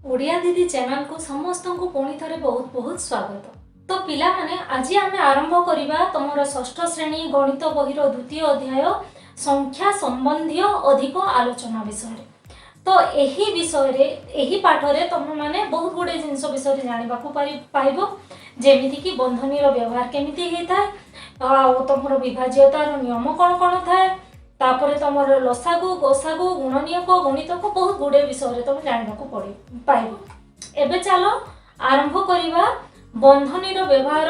ओडिया दीदी चैनल को समस्त को पुणी थे बहुत बहुत स्वागत। तो पिला माने आज आम आरंभ करवा तुम षष्ठ श्रेणी गणित बहिर द्वितीय अध्याय संख्या संबंधी अधिक आलोचना विषय। तो यही विषय यही पाठ रे तुम माने बहुत गुड़े जिनस विषय जानवा पाइब जेमिति कि बंधनी व्यवहार केमिति होता है, तुम विभाज्यतार नियम कौन कौन थाए, तापर तुम लसागु गोसागु गुणनीयक गणित को बहुत गुड़े विषय तुम जानवा पाइब। एबे चलो आरंभ करवा बंधनी व्यवहार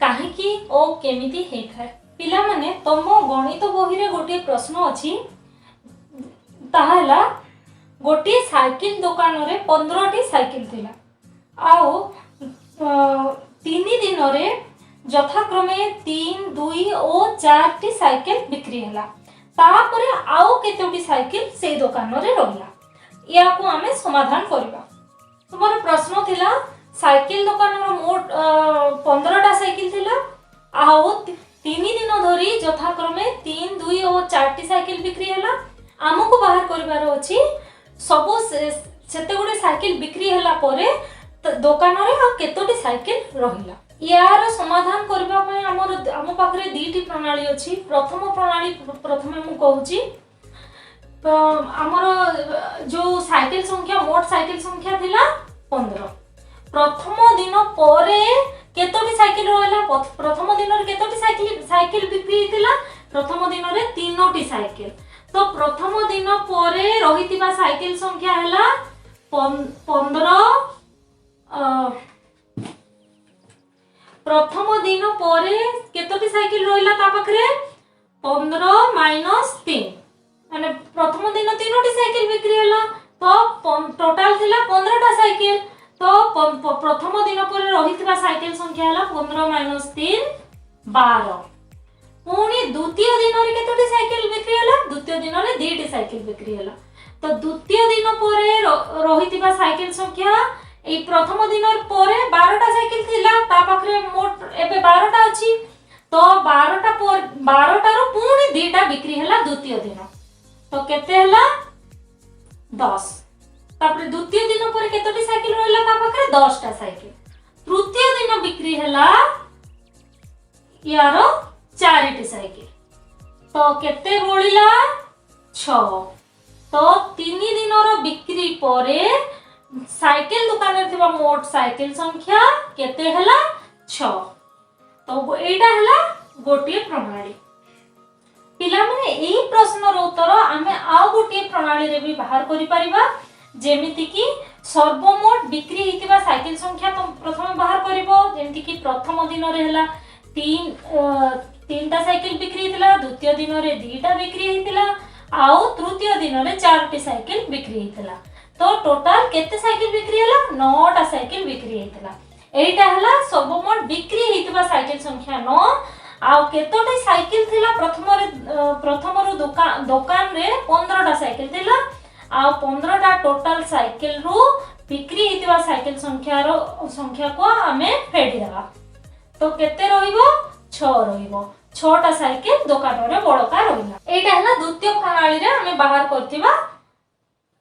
काहेकि और केमिति होता है। पिला माने तुम गणित बही रे गोटे प्रश्न अच्छी ताहला गोटे साइकिल दुकान रे 15टी साइकिल थिला आउ 3 दिन रे यथाक्रमे 3, 2 और 4टी साइकिल बिक्री हैला। तापरे आउ केतोटी साइकिल से दुकान रे रहिला। या को हमें समाधान करबा। तुम्हारा प्रश्न थिला साइकिल दुकान रो मोट 15टा साइकिल थिला आउ 3 दिन धरी यथाक्रमे 3, 2 और 4टी साइकिल बिक्री हैला। आमको बाहर करबार अछि सब सेते गुडे साइकिल बिक्री हैला परे दुकान रे आ केतोटी साइकिल रहिला। यार समाधान करबा पय आम पाखरे दीटी प्रणाली अछि। प्रथम प्रणाली प्रथमे मु कहूची आमर जो साइकिल संख्या मोट साइकिल संख्या थिला 15। प्रथम दिन परे केतोटी साइकिल रहला, प्रथम दिन रे केतोटी साइकिल बिक्री थिला, प्रथम दिन रे 3टी साइकिल। तो प्रथम दिन परे रहितिबा साइकिल संख्या हैला 15। प्रथम दिन परे केतोटी साइकिल रहिला ता पाखरे 15 माइनस 3 माने प्रथम दिन 3टी साइकिल बिक्री हैला तो टोटल थिला 15टा साइकिल। तो प्रथम दिन परे रहितिबा साइकिल संख्या हैला 15 माइनस 3 12। पुणी द्वितीय दिन रे केतोटी साइकिल बिक्री हैला, द्वितीय दिन रे 2टी साइकिल बिक्री हैला। तो द्वितीय दिन परे रहितिबा साइकिल संख्या ए प्रथम दिन परे 12टा साइकिल थिला ता पाखरे मोट एबे 12टा अछि। तो 12टा रो पुणी 2टा बिक्री हैला द्वितीय दिन। तो केते हैला 10। तापर द्वितीय दिन परे केतोटी साइकिल रहला ता पाखरे 10टा साइकिल। तृतीय दिन बिक्री हैला यारो 4टी साइकिल। तो केते बळिला 6। तो 3 दिन रो बिक्री परे साइकिल दुकान रे थिबा मोट साइकिल संख्या केते हैला 6। तो एटा हैला गोटिए प्रणाली। पिला माने एही प्रश्न रो उत्तर आमे आ गोटिए प्रणाली रे भी बाहर करि परिबा जेमिति कि सर्वमोट बिक्री हितिबा साइकिल संख्या तो प्रथम बाहर करिवो। जेमिति कि प्रथम दिन रे हैला 3टा साइकिल बिक्री हितिला, द्वितीय दिन रे 2टा बिक्री हितिला आउ तृतीय दिन रे 4टी साइकिल बिक्री हितिला। तो टोटल केते साइकिल बिक्री हैला 9टा साइकिल बिक्री हितिला। एटा हैला सर्वमोट बिक्री हितिबा साइकिल संख्या 9 आउ केतोटी साइकिल थिला प्रथम रो दुकान रे 15टा साइकिल थिला आउ 15टा टोटल साइकिल रो बिक्री हितिबा साइकिल संख्या को हमें फेडी देबा। तो केते रहिबो 6 रहिबो। 6टा साइकिल दुकान रे बड़का रहिला। एटा हैला द्वितीय प्रणाली रे हमें बाहर करथिबा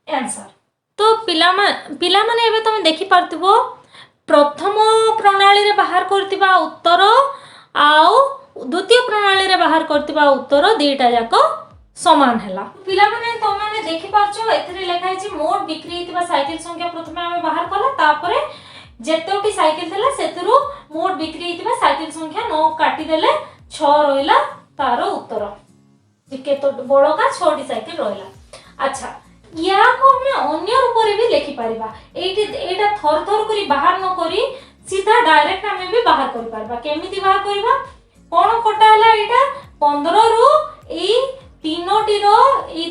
आंसर। तो पिला माने एबे तुम देखि पारथिबो प्रथम प्रणाली रे बाहर करथिबा उत्तर आउ द्वितीय प्रणाली रे बाहर करथिबा उत्तर दुईटा जाको समान हैला। पिला माने तुम माने देखि पारछो एथरे लिखा है मोट बिक्री हितबा साइकिल संख्या प्रथमे हमें बाहर कला तापरे जेतोटी साइकिल थिला सेतरु मोट बिक्री हितबा साइकिल संख्या 9 काटी देले 6 रहिला तारो उत्तर। केतो बड़का 6टी साइकिल रहिला। अच्छा या को हमें अन्य रूप रे भी लिखि परिबा। एटा थर थर करी बाहर न करी सीधा डायरेक्ट हमें भी बाहर करि परबा। केमिति बाहर करबा कोन कोटा हला एटा 15 रु ए 3टी रो ए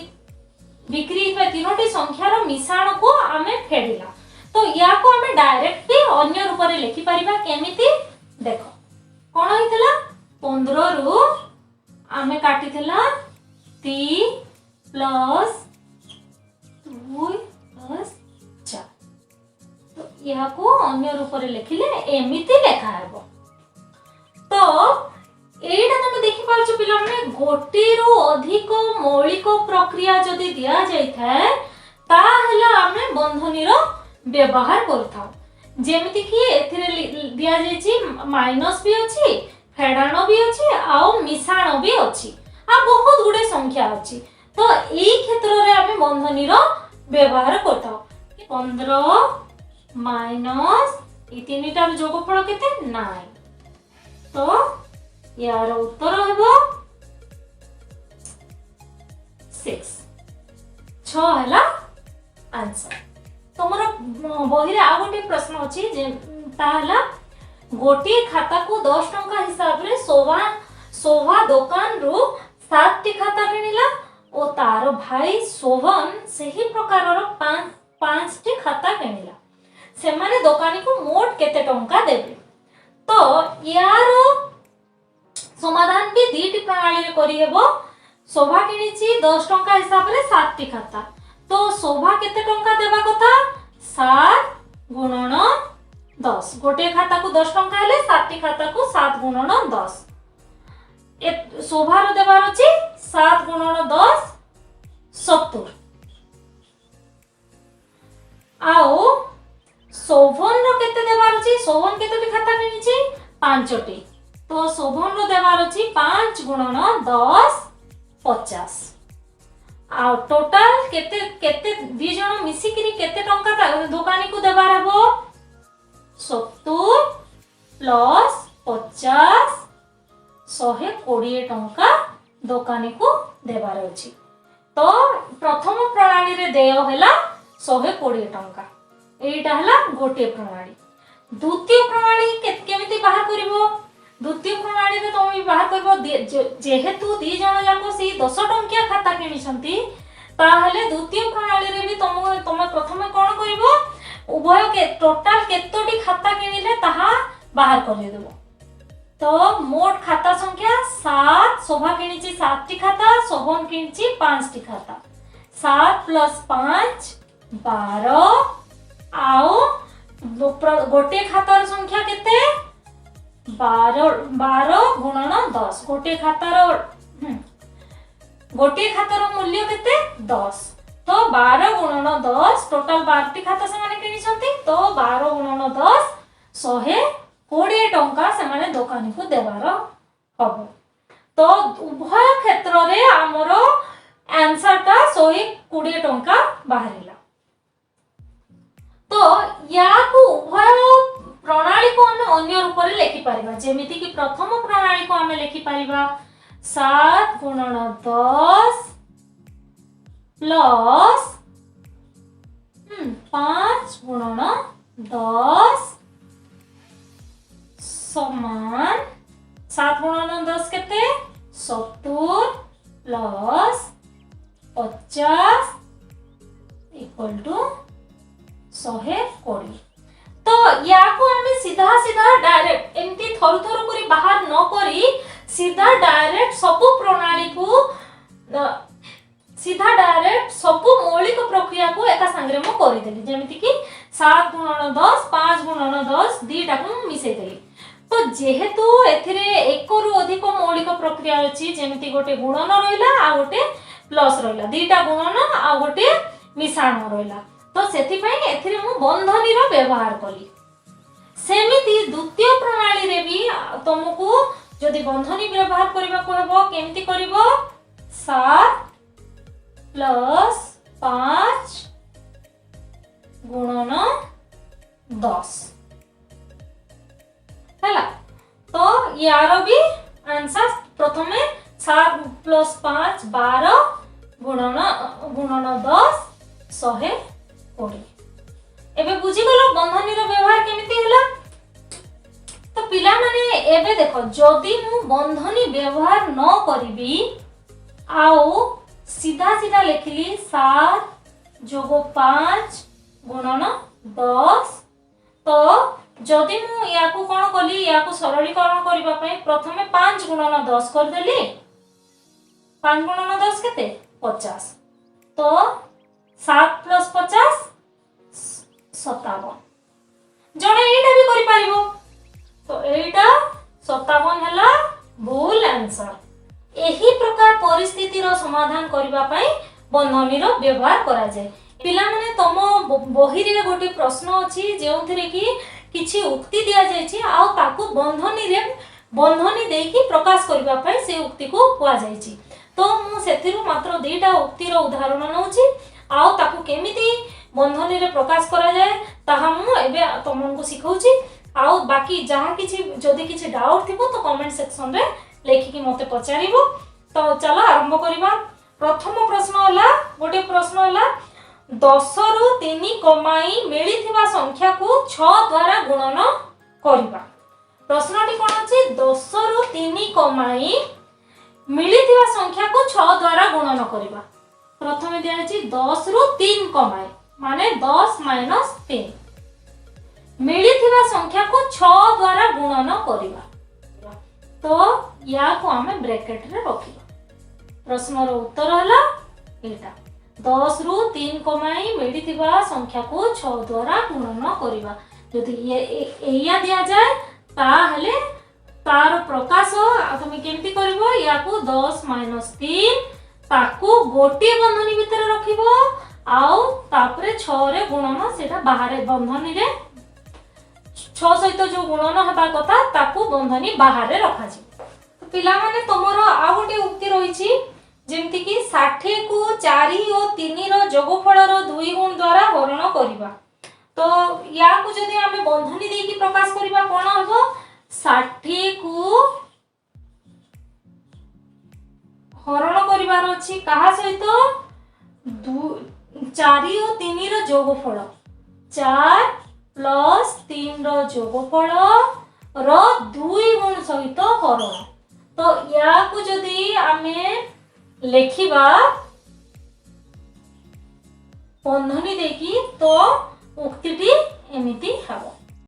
बिक्री हितबा 3टी संख्या रो मिश्रण को हमें फेडिला। तो या को हमें डायरेक्ट भी अन्य रूप रे लिखि परिबा। केमिति देखो कोन हितला 15 रु हमें काटी थिला 3 प्लस 2 प्लस 4। तो या को अन्य रूप रे लिखिले एमिति लेखा हेबो। तो एटा तुम देखि पारछ पिला माने गोटी रु अधिक मौलिक प्रक्रिया जदी दिया जाय थाए ता हला हमें बंधनी रो व्यवहार करथाओ जेमिति कि एथिरे दिया जायछि माइनस भी अछि फेडाण भी अछि आउ मिसाण भी अछि आ बहुत गुडे संख्या अछि तो एई क्षेत्र रे आमे बंधनी रो व्यवहार करथाओ 15 माइनस ई तीनटार जोगफल केते 9 तो यार उत्तर हेबो 6 6 हला आंसर। तुमर बहिरे आ गोटे प्रश्न अछि जे ताहला गोटे खाता को 10 टंका हिसाब रे शोभा दुकान रु 7 टी खाता किनिला ओ तार भाई शोभन सही प्रकार रो 5 टी खाता किनिला से माने दुकानी को मोट केते टंका देबे। तो यार समाधान भी दीटी प्रणाली रे करी हेबो। शोभा किनिछि 10 टंका हिसाब रे 7 टी खाता तो शोभा केते टंका देबा कथा 7 गुणन 10 गोटे खाता को 10 टंका हेले 7 टी खाता को 7 गुणन 10 ए शोभा रो देबार अछि 7 गुणन 10 70 आओ शोभन रो केते देबार अछि शोभन केते टी खाता किनिछि 5 टी तो शोभन रो देबार अछि 5 गुणन 10 50 आ टोटल केते केते दी जण मिसी किरी केते टंका दुकानी को देबार हेबो 70 प्लस 50 120 टंका दुकानी को देबार अछि। तो प्रथम प्रणाली रे देय होला 120 टंका एटा हला गोटे प्रणाली। द्वितीय प्रणाली केमिति बाहर करिवो द्वितीय प्रणाली रे तुम बाहर करबो जेहेतु दी जण जाको सी 10 टंकिया खाता किनिसंती ताहले द्वितीय प्रणाली रे भी तुम प्रथमे कोन करिवो उभय के टोटल केतोटी खाता किनिले ताहा बाहर करि देबो। तो मोट खाता संख्या 7 शोभा किनिछि 7 टी खाता शोभन किनिछि 5 टी खाता 7 प्लस 5 12 आओ गोटे खातार संख्या केते 12 गुणन 10 गोटे खातार मूल्य केते 10 तो 12 गुणन 10 टोटल 12 टी खाता से माने किनिसंती तो 12 गुणन 10 120 टंका से माने दुकानी को देबार हबो। तो उभय क्षेत्र रे हमरो आंसर ता 120 टंका बाहरिला। तो या को उभय प्रणाली को हम अन्य रूप रे लेखि परिबा जेमिति कि प्रथम प्रणाली को हम लेखि परिबा 7 गुणन 10 प्लस 5 गुणन 10 समान 7 गुणन 10 केते 70 प्लस 50 इक्वल टू 120। तो या को हमें सीधा सीधा डायरेक्ट एमती थोर थोर करी बाहर न करी सीधा डायरेक्ट सबु प्रणाली को सीधा डायरेक्ट सबु मौलिक प्रक्रिया को एका संग्रे मो करि देली जेमिति कि 7 गुणन 10 5 गुणन 10 दीटा को मिसै देली। तो जेहेतु एथिरे एक रु अधिक मौलिक प्रक्रिया अछि जेमिति गोटे गुणन रहिला आ गोटे प्लस रहिला दीटा गुणन आ गोटे मिसाण रहिला तो सेति पई एथिरे मु बंधनी रो व्यवहार कली। सेमिति द्वितीय प्रणाली रे भी तुमको जदि बंधनी व्यवहार करबा को हेबो केमति करबो 7 प्लस 5 गुणन 10 हला। तो यार भी आंसर प्रथमे 7 प्लस 5 12 गुणन 10 120। एबे बुझी गलो बंधनी रो व्यवहार केमिति होला। तो पिला माने एबे देखो जदी मु बंधनी व्यवहार न करिबी आउ सीधा सीधा लिखली 7 जोगो 5 गुणन 10 तो जदी मु या को कोन कली या को सरलीकरण करिबा पई प्रथमे 5 गुणन 10 कर देली 5 गुणन 10 केते 50 तो 7 प्लस 50 57 जणे एटा भी करि पारिबो तो एटा 57 हला भूल आंसर। एही प्रकार परिस्थिति रो समाधान करिबा पई बंधनी रो व्यवहार करा जाय। ପିଲାମାନେ ତମ ବହିରେ ଗୋଟେ ପ୍ରଶ୍ନ ଅଛି ଯେଉଁଥିରେ କି କିଛି ଉକ୍ତି ଦିଆଯାଇଛି ଆଉ ତାକୁ ବନ୍ଧନୀ ଦେଇକି ପ୍ରକାଶ କରିବା ପାଇଁ ସେ ଉକ୍ତିକୁ କୁହାଯାଇଛି। ତ ମୁଁ ସେଥିରୁ ମାତ୍ର 2ଟା ଉକ୍ତିର ଉଦାହରଣ ନେଉଛି ଆଉ ତାକୁ କେମିତି ବନ୍ଧନୀରେ ପ୍ରକାଶ କରାଯାଏ ତାହା ମୁଁ ଏବେ ତମକୁ ଶିଖାଉଛି। ଆଉ ବାକି ଯାହା କିଛି ଯଦି କିଛି ଡାଉଟ୍ ଥିବ ତ କमेंट सेक्शन रे लेखिकी मते पचारिबो। तो चलो आरंभ करिबा। प्रथम प्रश्न होला गोटे प्रश्न होला 10 रु 3 कमाई मिलिथिबा संख्या को 6 द्वारा गुणन करिबा। प्रश्नटी कोन अछि 10 रु 3 कमाई मिलिथिबा संख्या को 6 द्वारा गुणन करिबा। प्रथमे दिया अछि 10 रु 3 कमाई माने 10 माइनस 3 मिलिथिबा संख्या को 6 द्वारा गुणन करिबा। तो या को हमें ब्रैकेट रे रखिबा। प्रश्न रो उत्तर हला एटा 10 रु 3 कमाई मिलिथिबा संख्या को 6 द्वारा गुणन करिबा। यदि एया दिया जाए ताहले तार प्रकाश तुम केमती करबो या को 10 माइनस 3 ताकू गोटी बंधनी भीतर रखिबो आउ तापरे 6 रे गुणन सेटा बाहर बंधनी रे 6 सहित जो गुणन हबा कथा ताकू बंधनी बाहर रे रखा जी। तो पिला माने तमरो आ गोटे उक्ति रहिछि जेमति कि 60 को 4 और 3 रो जोगफल रो 2 गुण द्वारा हरण करिबा। तो या को जदी हमें बंधनी देकी प्रकाश करिबा कोन हबो 60 को हरण करिवार अछि कहा सहित 4 और 3 रो जोगफल 4 प्लस 3 रो जोगफल रो 2 गुण सहित हरण। तो या को जदी हमें लेखिबा बंधनी देकी तो उक्तिटी एमिति हबो।